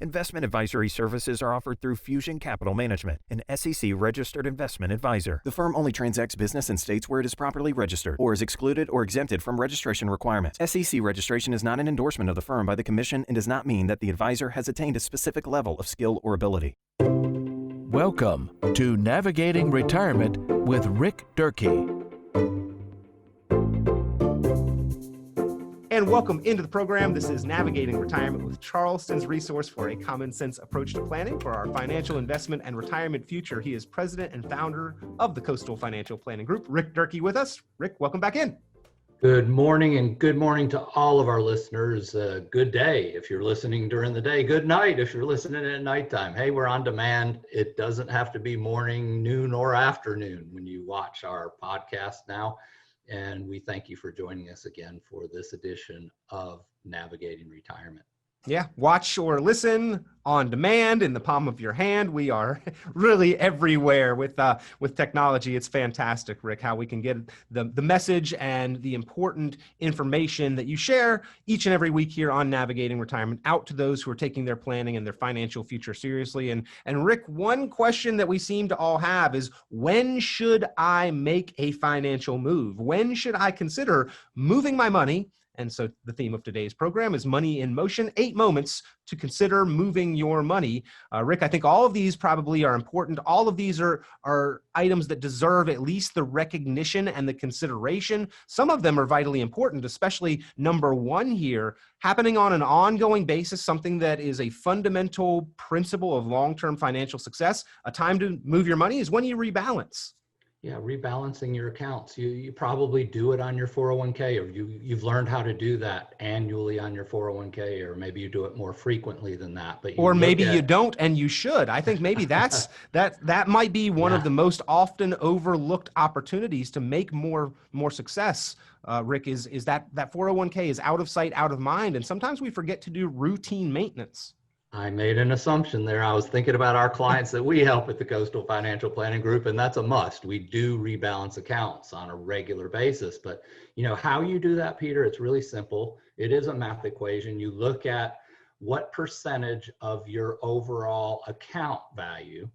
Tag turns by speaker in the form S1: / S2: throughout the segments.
S1: Investment advisory services are offered through Fusion Capital Management, an SEC-registered investment advisor. The firm only transacts business in states where it is properly registered or is excluded or exempted from registration requirements. SEC registration is not an endorsement of the firm by the Commission and does not mean that the advisor has attained a specific level of skill or ability.
S2: Welcome to Navigating Retirement with Rick Durkee.
S3: And welcome into the program. This is Navigating Retirement with Charleston's resource for a common sense approach to planning for our financial investment and retirement future. He is president and founder of the Coastal Financial Planning Group. Rick Durkee with us. Rick, welcome back in.
S4: Good morning, and good morning to all of our listeners. Good day if you're listening during the day. Good night if you're listening at nighttime. Hey, we're on demand. It doesn't have to be morning, noon, or afternoon when you watch our podcast now. And we thank you for joining us again for this edition of Navigating Retirement.
S3: Yeah, watch or listen on demand in the palm of your hand. We are really everywhere with technology. It's fantastic, Rick, how we can get the message and the important information that you share each and every week here on Navigating Retirement out to those who are taking their planning and their financial future seriously. And Rick, one question that we seem to all have is, when should I make a financial move? When should I consider moving my money? And so the theme of today's program is Money in Motion, 8 moments to consider moving your money. Rick, I think all of these probably are important. All of these are items that deserve at least the recognition and the consideration. Some of them are vitally important, especially number 1 here, happening on an ongoing basis, something that is a fundamental principle of long-term financial success. A time to move your money is when you rebalance.
S4: Yeah, rebalancing your accounts. You probably do it on your 401k, or you've learned how to do that annually on your 401k, or maybe you do it more frequently than that. But
S3: or maybe you don't, and you should. I think maybe that might be one of the most often overlooked opportunities to make more success. Rick, is that 401k is out of sight, out of mind, and sometimes we forget to do routine maintenance.
S4: I made an assumption there. I was thinking about our clients that we help at the Coastal Financial Planning Group, and that's a must. We do rebalance accounts on a regular basis. But you know how you do that, Peter? It's really simple. It is a math equation. You look at what percentage of your overall account value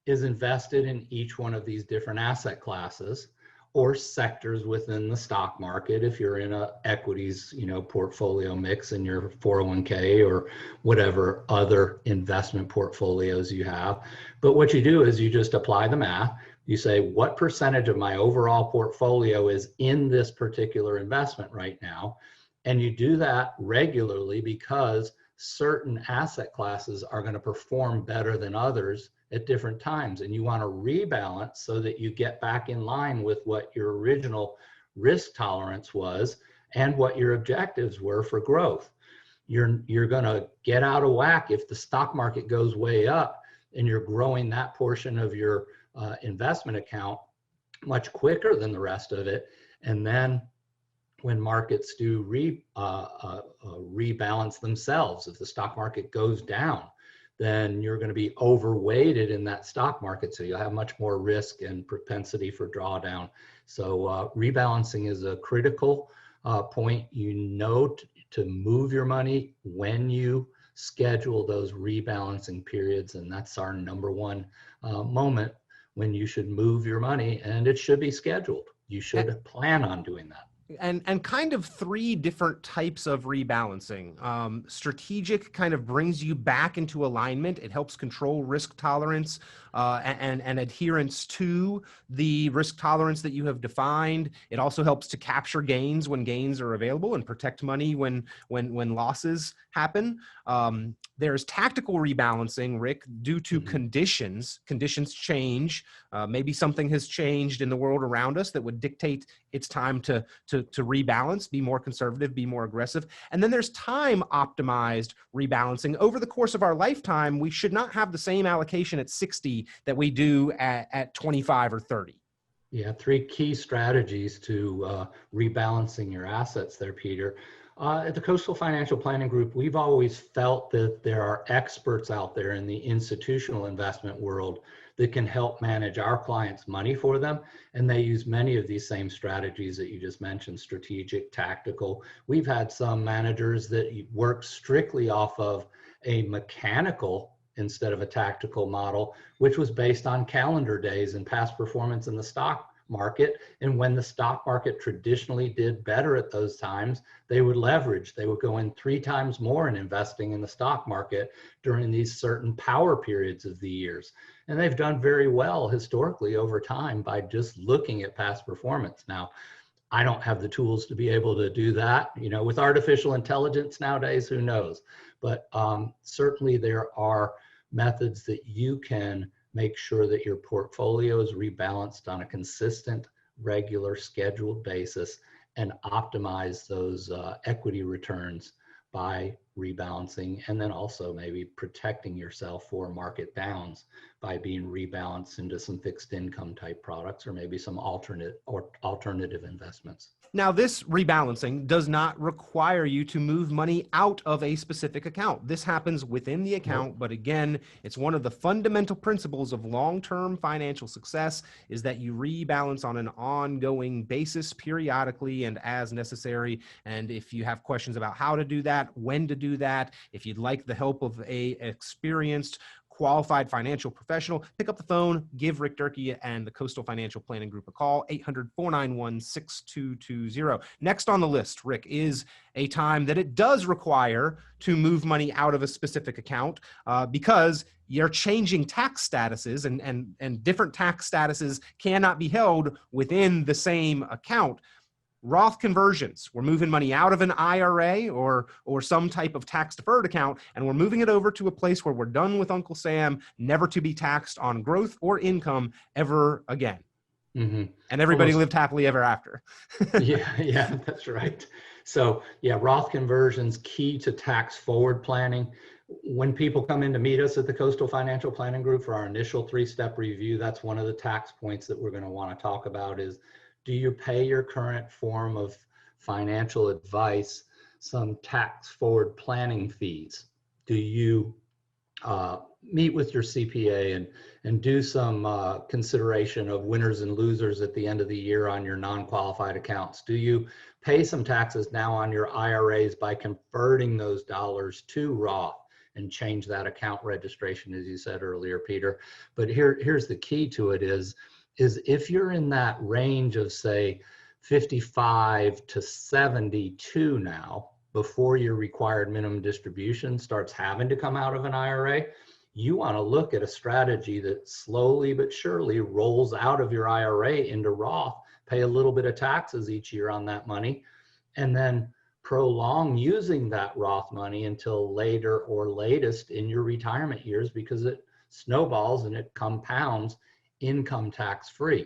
S4: is invested in each one of these different asset classes or sectors within the stock market. If you're in a equities, portfolio mix in your 401k or whatever other investment portfolios you have. But what you do is you just apply the math. You say, what percentage of my overall portfolio is in this particular investment right now? And you do that regularly because certain asset classes are going to perform better than others at different times, and you want to rebalance so that you get back in line with what your original risk tolerance was and what your objectives were for growth. You're going to get out of whack if the stock market goes way up and you're growing that portion of your investment account much quicker than the rest of it, and then when markets do rebalance themselves, if the stock market goes down, then you're going to be overweighted in that stock market. So you'll have much more risk and propensity for drawdown. So rebalancing is a critical point. To move your money when you schedule those rebalancing periods. And that's our number 1 moment when you should move your money, and it should be scheduled. You should plan on doing that.
S3: And kind of 3 different types of rebalancing. Strategic kind of brings you back into alignment. It helps control risk tolerance and adherence to the risk tolerance that you have defined. It also helps to capture gains when gains are available and protect money when losses happen. There's tactical rebalancing, Rick, due to conditions. Conditions change. Maybe something has changed in the world around us that would dictate it's time to rebalance, be more conservative, be more aggressive. And then there's time optimized rebalancing. Over the course of our lifetime, we should not have the same allocation at 60 that we do at 25 or 30.
S4: Yeah, 3 key strategies to rebalancing your assets there, Peter. At the Coastal Financial Planning Group, we've always felt that there are experts out there in the institutional investment world that can help manage our clients' money for them. And they use many of these same strategies that you just mentioned, strategic, tactical. We've had some managers that work strictly off of a mechanical instead of a tactical model, which was based on calendar days and past performance in the stock market. And when the stock market traditionally did better at those times, they would leverage. They would go in 3 times more in investing in the stock market during these certain power periods of the years. And they've done very well historically over time by just looking at past performance. Now, I don't have the tools to be able to do that. With artificial intelligence nowadays, who knows? But certainly there are methods that you can make sure that your portfolio is rebalanced on a consistent, regular, scheduled basis and optimize those equity returns by rebalancing, and then also maybe protecting yourself for market downs by being rebalanced into some fixed income type products or maybe some alternative investments.
S3: Now, this rebalancing does not require you to move money out of a specific account. This happens within the account, but again, it's one of the fundamental principles of long-term financial success is that you rebalance on an ongoing basis periodically and as necessary. And if you have questions about how to do that, when to do that, if you'd like the help of a experienced qualified financial professional, pick up the phone, give Rick Durkee and the Coastal Financial Planning Group a call, 800-491-6220. Next on the list, Rick, is a time that it does require to move money out of a specific account because you're changing tax statuses and different tax statuses cannot be held within the same account. Roth conversions. We're moving money out of an IRA or some type of tax-deferred account, and we're moving it over to a place where we're done with Uncle Sam, never to be taxed on growth or income ever again. Mm-hmm. And everybody lived happily ever after.
S4: Yeah, that's right. So yeah, Roth conversions, key to tax forward planning. When people come in to meet us at the Coastal Financial Planning Group for our initial 3-step review, that's one of the tax points that we're going to want to talk about is, do you pay your current form of financial advice some tax forward planning fees? Do you meet with your CPA and do some consideration of winners and losers at the end of the year on your non-qualified accounts? Do you pay some taxes now on your IRAs by converting those dollars to Roth and change that account registration, as you said earlier, Peter? But here's the key to it is if you're in that range of, say, 55 to 72 now, before your required minimum distribution starts having to come out of an IRA, you want to look at a strategy that slowly but surely rolls out of your IRA into Roth, pay a little bit of taxes each year on that money, and then prolong using that Roth money until later or latest in your retirement years, because it snowballs and it compounds income tax free.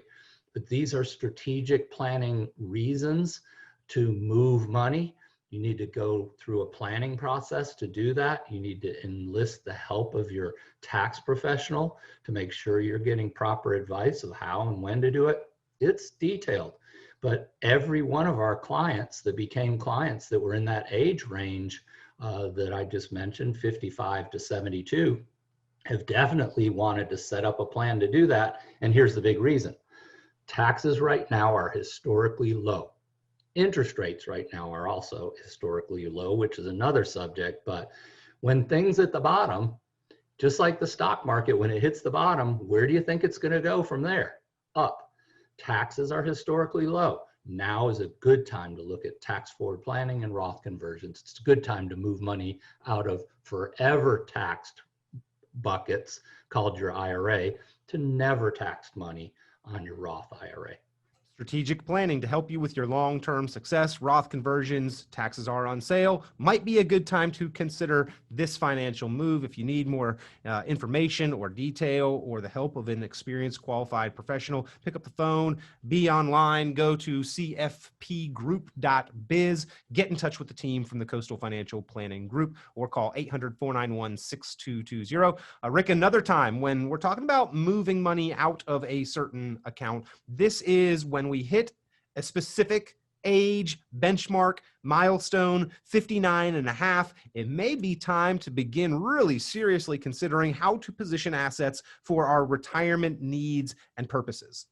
S4: But these are strategic planning reasons to move money. You need to go through a planning process to do that. You need to enlist the help of your tax professional to make sure you're getting proper advice of how and when to do it. It's detailed, but every one of our clients that became clients that were in that age range that I just mentioned, 55 to 72, have definitely wanted to set up a plan to do that. And here's the big reason. Taxes right now are historically low. Interest rates right now are also historically low, which is another subject. But when things at the bottom, just like the stock market, when it hits the bottom, where do you think it's going to go from there? Up. Taxes are historically low. Now is a good time to look at tax forward planning and Roth conversions. It's a good time to move money out of forever taxed buckets called your IRA to never taxed money on your Roth IRA.
S3: Strategic planning to help you with your long-term success. Roth conversions, taxes are on sale. Might be a good time to consider this financial move. If you need more information or detail or the help of an experienced qualified professional, pick up the phone, be online, go to cfpgroup.biz, get in touch with the team from the Coastal Financial Planning Group, or call 800-491-6220. Rick, another time when we're talking about moving money out of a certain account, this is when we hit a specific age, benchmark, milestone, 59 and a half, it may be time to begin really seriously considering how to position assets for our retirement needs and purposes.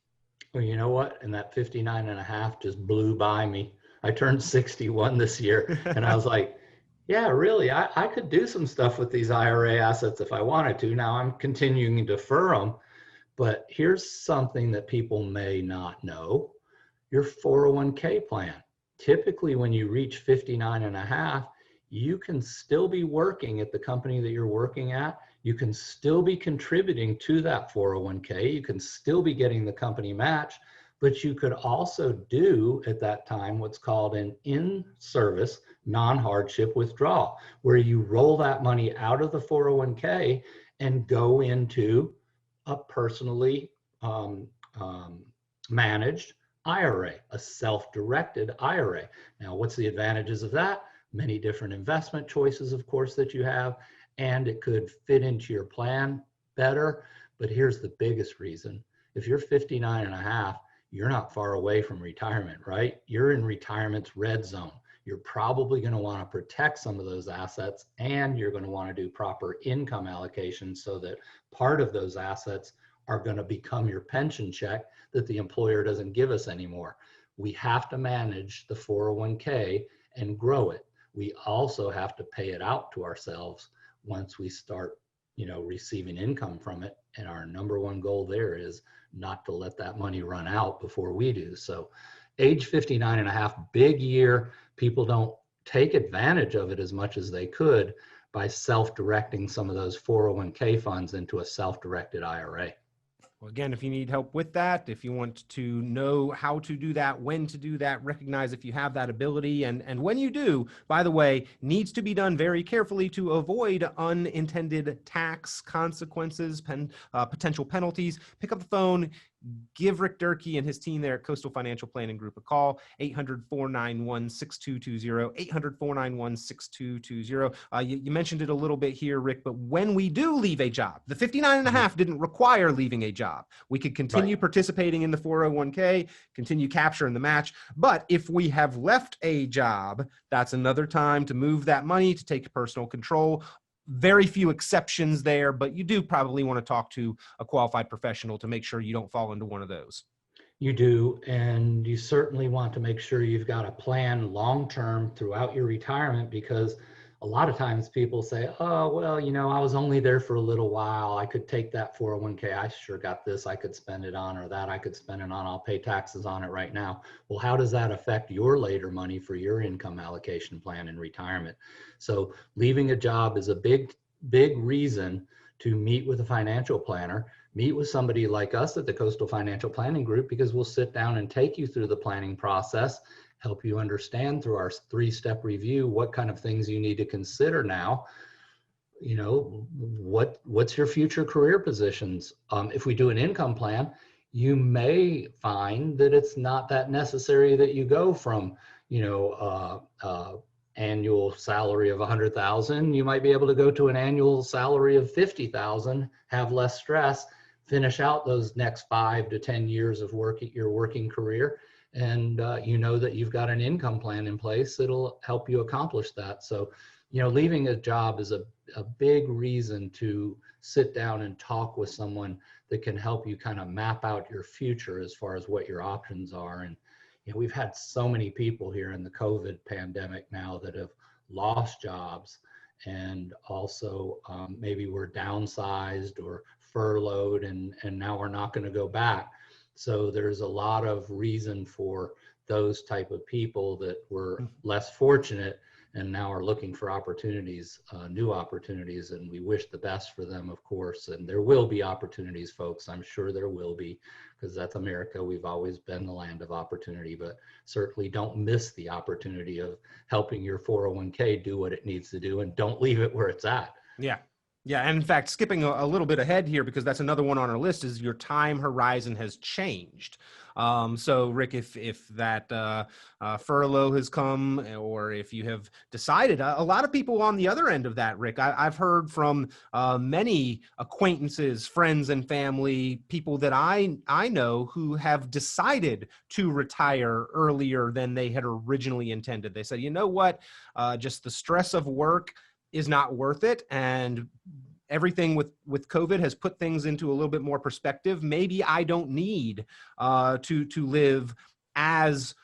S4: Well, you know what? And that 59 and a half just blew by me. I turned 61 this year and I was like, Yeah, really. I could do some stuff with these IRA assets if I wanted to. Now I'm continuing to defer them, but here's something that people may not know. Your 401k plan. Typically, when you reach 59 and a half, you can still be working at the company that you're working at. You can still be contributing to that 401k. You can still be getting the company match, but you could also do at that time what's called an in-service non-hardship withdrawal, where you roll that money out of the 401k and go into a personally managed IRA, a self-directed IRA. Now, what's the advantages of that? Many different investment choices, of course, that you have, and it could fit into your plan better. But here's the biggest reason. If you're 59 and a half, you're not far away from retirement, right? You're in retirement's red zone. You're probably going to want to protect some of those assets, and you're going to want to do proper income allocation so that part of those assets are going to become your pension check that the employer doesn't give us anymore. We have to manage the 401k and grow it. We also have to pay it out to ourselves once we start, receiving income from it. And our number one goal there is not to let that money run out before we do. So age 59 and a half, big year. People don't take advantage of it as much as they could by self-directing some of those 401k funds into a self-directed IRA.
S3: Well, again, if you need help with that, if you want to know how to do that, when to do that, recognize if you have that ability. And when you do, by the way, needs to be done very carefully to avoid unintended tax consequences, potential penalties. Pick up the phone, give Rick Durkee and his team there at Coastal Financial Planning Group a call, 800-491-6220, 800-491-6220. You mentioned it a little bit here, Rick, but when we do leave a job, the 59 and a half didn't require leaving a job. We could continue participating in the 401k, continue capturing the match. But if we have left a job, that's another time to move that money, to take personal control. Very few exceptions there, but you do probably want to talk to a qualified professional to make sure you don't fall into one of those.
S4: You do, and you certainly want to make sure you've got a plan long-term throughout your retirement, because a lot of times people say, oh, well, I was only there for a little while. I could take that 401k. I sure got this I could spend it on, or that I could spend it on. I'll pay taxes on it right now. Well, how does that affect your later money for your income allocation plan in retirement? So leaving a job is a big reason to meet with a financial planner. Meet with somebody like us at the Coastal Financial Planning Group, because we'll sit down and take you through the planning process, help you understand through our 3-step review what kind of things you need to consider now. What's your future career positions? If we do an income plan, you may find that it's not that necessary that you go from, annual salary of 100,000. You might be able to go to an annual salary of 50,000, have less stress, finish out those next 5 to 10 years of your working career. And that you've got an income plan in place that'll help you accomplish that. So, leaving a job is a big reason to sit down and talk with someone that can help you kind of map out your future as far as what your options are. And we've had so many people here in the COVID pandemic now that have lost jobs, and also maybe were downsized or furloughed, and now are not going to go back. So there's a lot of reason for those type of people that were less fortunate and now are looking for opportunities, new opportunities, and we wish the best for them, of course. And there will be opportunities, folks. I'm sure there will be, because that's America. We've always been the land of opportunity, but certainly don't miss the opportunity of helping your 401k do what it needs to do, and don't leave it where it's at.
S3: Yeah. Yeah. And in fact, skipping a little bit ahead here, because that's another one on our list, is your time horizon has changed. So Rick, if that furlough has come, or if you have decided, a lot of people on the other end of that, Rick, I've heard from many acquaintances, friends and family, people that I know who have decided to retire earlier than they had originally intended. They said, you know what, just the stress of work is not worth it. And everything with COVID has put things into a little bit more perspective. Maybe I don't need to live as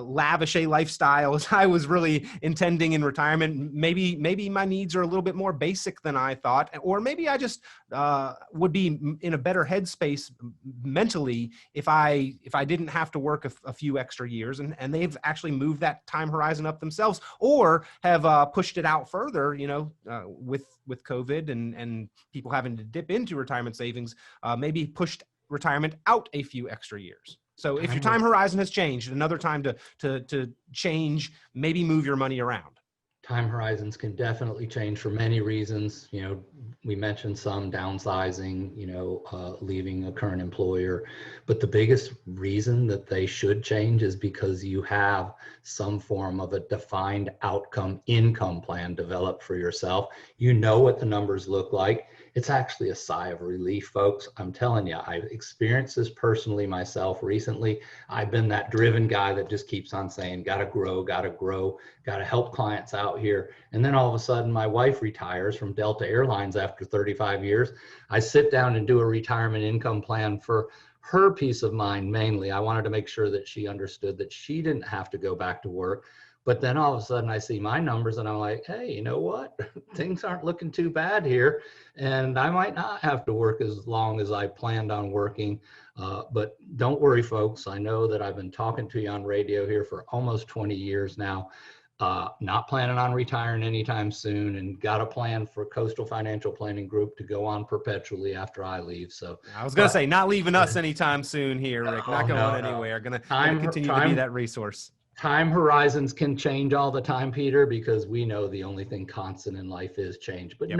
S3: lavish a lifestyle as I was really intending in retirement. Maybe my needs are a little bit more basic than I thought, or maybe I just would be in a better headspace mentally if I didn't have to work a few extra years, and they've actually moved that time horizon up themselves, or have pushed it out further, with COVID and people having to dip into retirement savings, maybe pushed retirement out a few extra years. So if your time horizon has changed, another time to change, maybe move your money around.
S4: Time horizons can definitely change for many reasons. We mentioned some downsizing, leaving a current employer, but the biggest reason that they should change is because you have some form of a defined outcome income plan developed for yourself. You know what the numbers look like. It's actually a sigh of relief, folks. I'm telling you, I've experienced this personally myself recently. I've been that driven guy that just keeps on saying, gotta grow, gotta help clients out here. And then all of a sudden, my wife retires from Delta Airlines after 35 years. I sit down and do a retirement income plan for her peace of mind mainly. I wanted to make sure that she understood that she didn't have to go back to work. But then all of a sudden I see my numbers and I'm like, hey, you know what? Things aren't looking too bad here. And I might not have to work as long as I planned on working. But don't worry, folks. I know that I've been talking to you on radio here for almost 20 years now. Not planning on retiring anytime soon, and got a plan for Coastal Financial Planning Group to go on perpetually after I leave. So
S3: I was going to say, not leaving us anytime soon here, Rick. Not going anywhere. Going to continue to be that resource.
S4: Time horizons can change all the time, Peter, because we know the only thing constant in life is change. But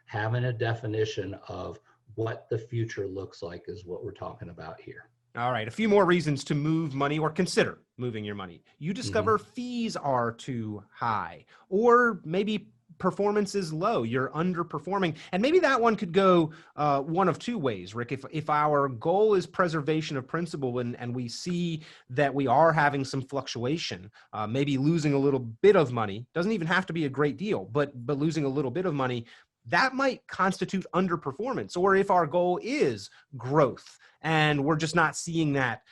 S4: having a definition of what the future looks like is what we're talking about here.
S3: All right. A few more reasons to move money or consider moving your money. You discover fees are too high, or maybe performance is low, you're underperforming. And maybe that one could go one of two ways, Rick. If our goal is preservation of principal and we see that we are having some fluctuation, maybe losing a little bit of money, doesn't even have to be a great deal, but losing a little bit of money, that might constitute underperformance. Or if our goal is growth and we're just not seeing that,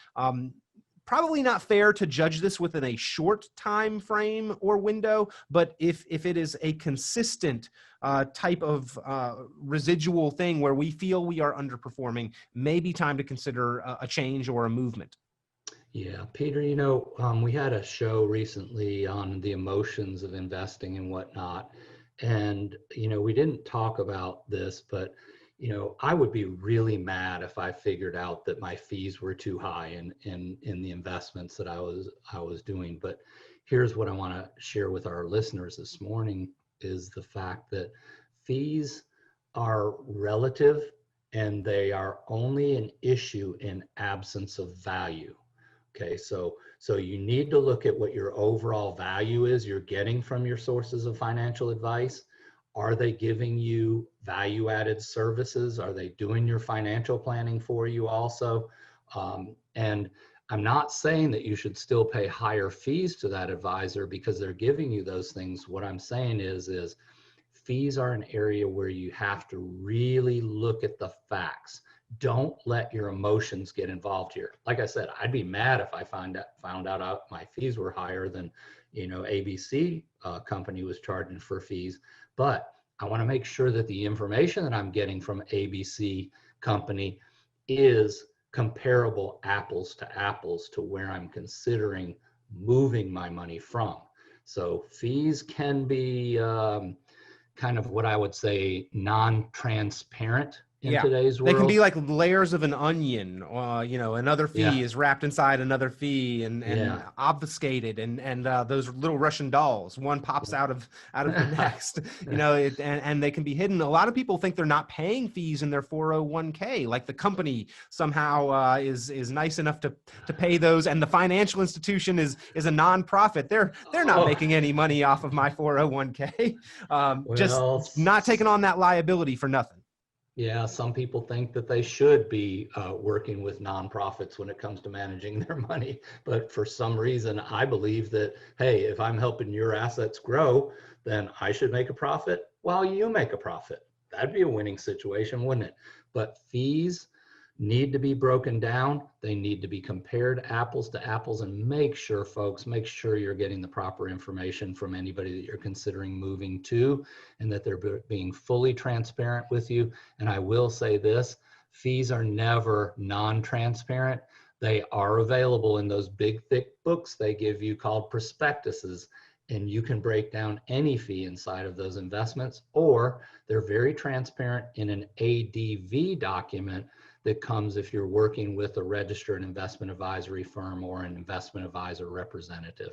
S3: probably not fair to judge this within a short time frame or window, but if it is a consistent type of residual thing where we feel we are underperforming, maybe time to consider a change or a movement.
S4: Yeah, Peter, we had a show recently on the emotions of investing and whatnot. And, we didn't talk about this, but I would be really mad if I figured out that my fees were too high in the investments that I was doing. But here's what I want to share with our listeners this morning is the fact that fees are relative and they are only an issue in absence of value. Okay, so you need to look at what your overall value is you're getting from your sources of financial advice. Are they giving you value-added services? Are they doing your financial planning for you also? And I'm not saying that you should still pay higher fees to that advisor because they're giving you those things. What I'm saying is fees are an area where you have to really look at the facts. Don't let your emotions get involved here. Like I said, I'd be mad if I found out my fees were higher than, ABC company was charging for fees. But I want to make sure that the information that I'm getting from ABC company is comparable apples to apples to where I'm considering moving my money from. So fees can be kind of what I would say non-transparent in today's world.
S3: They can be like layers of an onion. Another fee is wrapped inside another fee and obfuscated, and those little Russian dolls, one pops out of the next. And they can be hidden. A lot of people think they're not paying fees in their 401k, like the company somehow is nice enough to pay those, and the financial institution is a nonprofit. They're not making any money off of my 401k. Just not taking on that liability for nothing.
S4: Yeah, some people think that they should be working with nonprofits when it comes to managing their money. But for some reason, I believe that, hey, if I'm helping your assets grow, then I should make a profit while you make a profit. That'd be a winning situation, wouldn't it? But fees, need to be broken down. They need to be compared apples to apples, and make sure, folks, make sure you're getting the proper information from anybody that you're considering moving to, and that they're being fully transparent with you. And I will say this, fees are never non-transparent. They are available in those big, thick books they give you called prospectuses, and you can break down any fee inside of those investments, or they're very transparent in an ADV document that comes if you're working with a registered investment advisory firm or an investment advisor representative.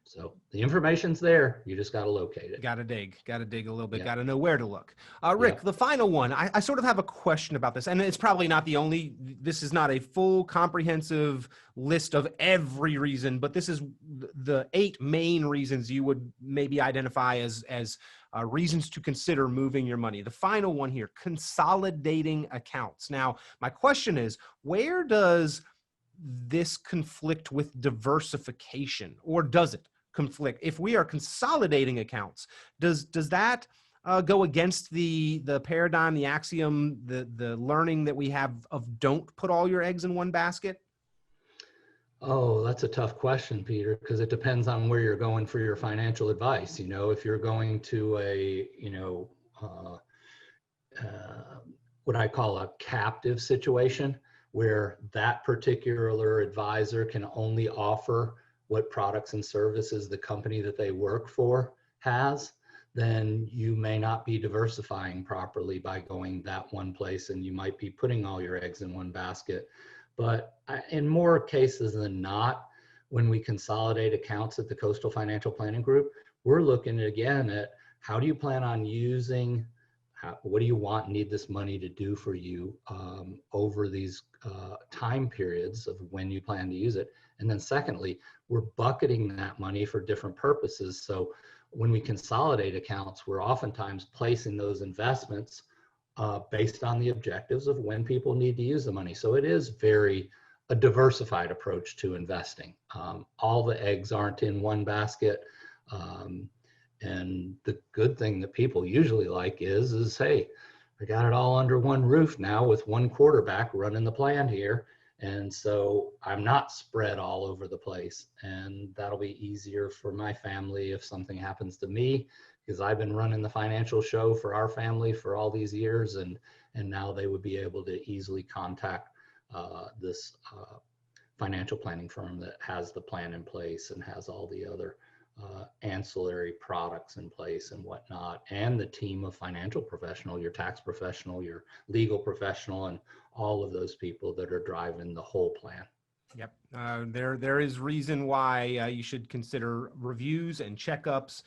S4: So the information's there. You just got to locate it.
S3: Got to dig a little bit.
S4: Yeah.
S3: Got to know where to look. Rick,
S4: Yeah.
S3: the final one, I sort of have a question about this, and it's probably not the only, this is not a full comprehensive list of every reason, but this is the 8 main reasons you would maybe identify as reasons to consider moving your money. The final one here, consolidating accounts. Now, my question is, where does this conflict with diversification, or does it conflict? If we are consolidating accounts, does that go against the paradigm, the axiom, the learning that we have of don't put all your eggs in one basket?
S4: Oh, that's a tough question, Peter, because it depends on where you're going for your financial advice. You know, if you're going to a, what I call a captive situation, where that particular advisor can only offer what products and services the company that they work for has, then you may not be diversifying properly by going that one place, and you might be putting all your eggs in one basket. But in more cases than not, when we consolidate accounts at the Coastal Financial Planning Group, we're looking again at how do you plan on using, what do you want and need this money to do for you over these time periods of when you plan to use it. And then secondly, we're bucketing that money for different purposes. So when we consolidate accounts, we're oftentimes placing those investments based on the objectives of when people need to use the money. So it is a diversified approach to investing. All the eggs aren't in one basket. And the good thing that people usually like is, hey, I got it all under one roof now with one quarterback running the plan here. And so I'm not spread all over the place. And that'll be easier for my family if something happens to me, because I've been running the financial show for our family for all these years. And now they would be able to easily contact this financial planning firm that has the plan in place and has all the other ancillary products in place and whatnot, and the team of financial professional, your tax professional, your legal professional, and all of those people that are driving the whole plan.
S3: Yep. There is reason why you should consider reviews and checkups.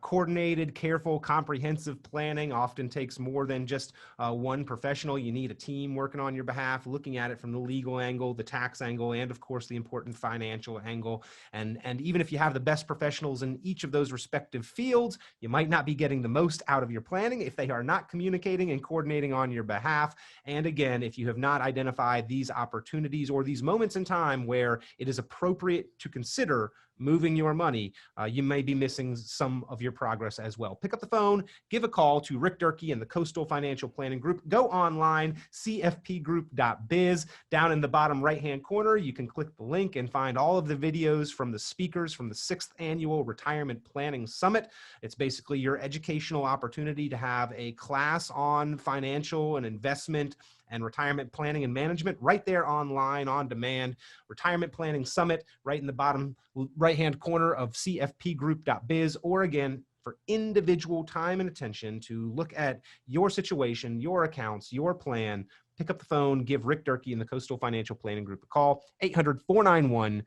S3: Coordinated, careful, comprehensive planning often takes more than just one professional. You need a team working on your behalf, looking at it from the legal angle, the tax angle, and of course the important financial angle. And even if you have the best professionals in each of those respective fields, you might not be getting the most out of your planning if they are not communicating and coordinating on your behalf. And again, if you have not identified these opportunities or these moments in time where it is appropriate to consider moving your money, you may be missing some of your progress as well. Pick up the phone, give a call to Rick Durkee and the Coastal Financial Planning Group. Go online, cfpgroup.biz. Down in the bottom right-hand corner, you can click the link and find all of the videos from the speakers from the 6th Annual Retirement Planning Summit. It's basically your educational opportunity to have a class on financial and investment and retirement planning and management right there online on demand. Retirement Planning Summit right in the bottom right-hand corner of cfpgroup.biz, or again, for individual time and attention to look at your situation, your accounts, your plan. Pick up the phone, give Rick Durkee and the Coastal Financial Planning Group a call, 800-491-6220,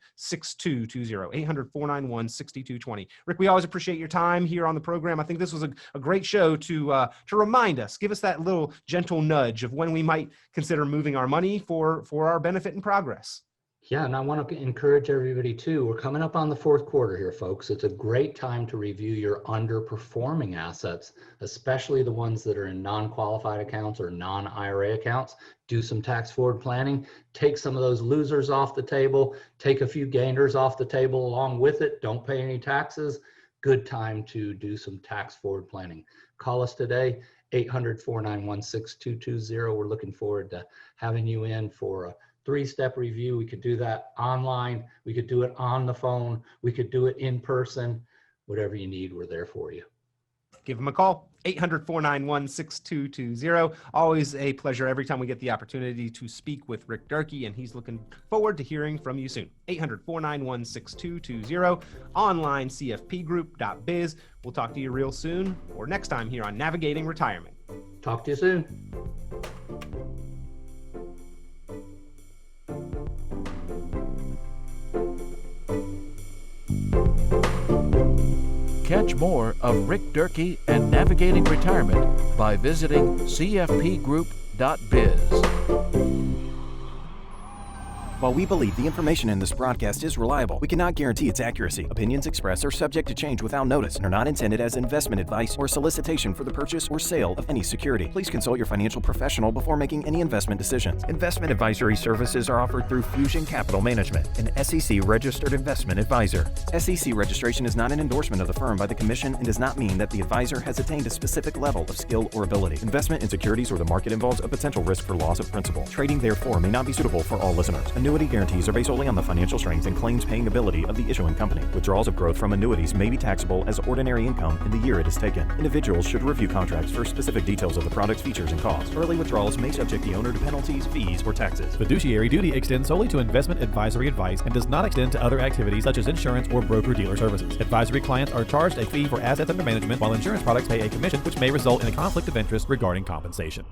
S3: 800-491-6220. Rick, we always appreciate your time here on the program. I think this was a great show to remind us, give us that little gentle nudge of when we might consider moving our money for our benefit and progress.
S4: Yeah, and I want to encourage everybody too. We're coming up on the 4th quarter here, folks. It's a great time to review your underperforming assets, especially the ones that are in non-qualified accounts or non-IRA accounts. Do some tax forward planning, take some of those losers off the table, take a few gainers off the table along with it. Don't pay any taxes. Good time to do some tax forward planning. Call us today, 800-491-6220. We're looking forward to having you in for a 3-step review. We could do that online. We could do it on the phone. We could do it in person. Whatever you need, we're there for you.
S3: Give them a call, 800-491-6220. Always a pleasure every time we get the opportunity to speak with Rick Durkee, and he's looking forward to hearing from you soon. 800-491-6220, online cfpgroup.biz. We'll talk to you real soon or next time here on Navigating Retirement.
S4: Talk to you soon.
S2: Catch more of Rick Durkee and Navigating Retirement by visiting cfpgroup.biz.
S1: While we believe the information in this broadcast is reliable, we cannot guarantee its accuracy. Opinions expressed are subject to change without notice and are not intended as investment advice or solicitation for the purchase or sale of any security. Please consult your financial professional before making any investment decisions. Investment advisory services are offered through Fusion Capital Management, an SEC-registered investment advisor. SEC registration is not an endorsement of the firm by the Commission and does not mean that the advisor has attained a specific level of skill or ability. Investment in securities or the market involves a potential risk for loss of principal. Trading, therefore, may not be suitable for all listeners. Annuity guarantees are based solely on the financial strength and claims paying ability of the issuing company. Withdrawals of growth from annuities may be taxable as ordinary income in the year it is taken. Individuals should review contracts for specific details of the product's features and costs. Early withdrawals may subject the owner to penalties, fees, or taxes.
S5: Fiduciary duty extends solely to investment advisory advice and does not extend to other activities such as insurance or broker-dealer services. Advisory clients are charged a fee for assets under management, while insurance products pay a commission, which may result in a conflict of interest regarding compensation.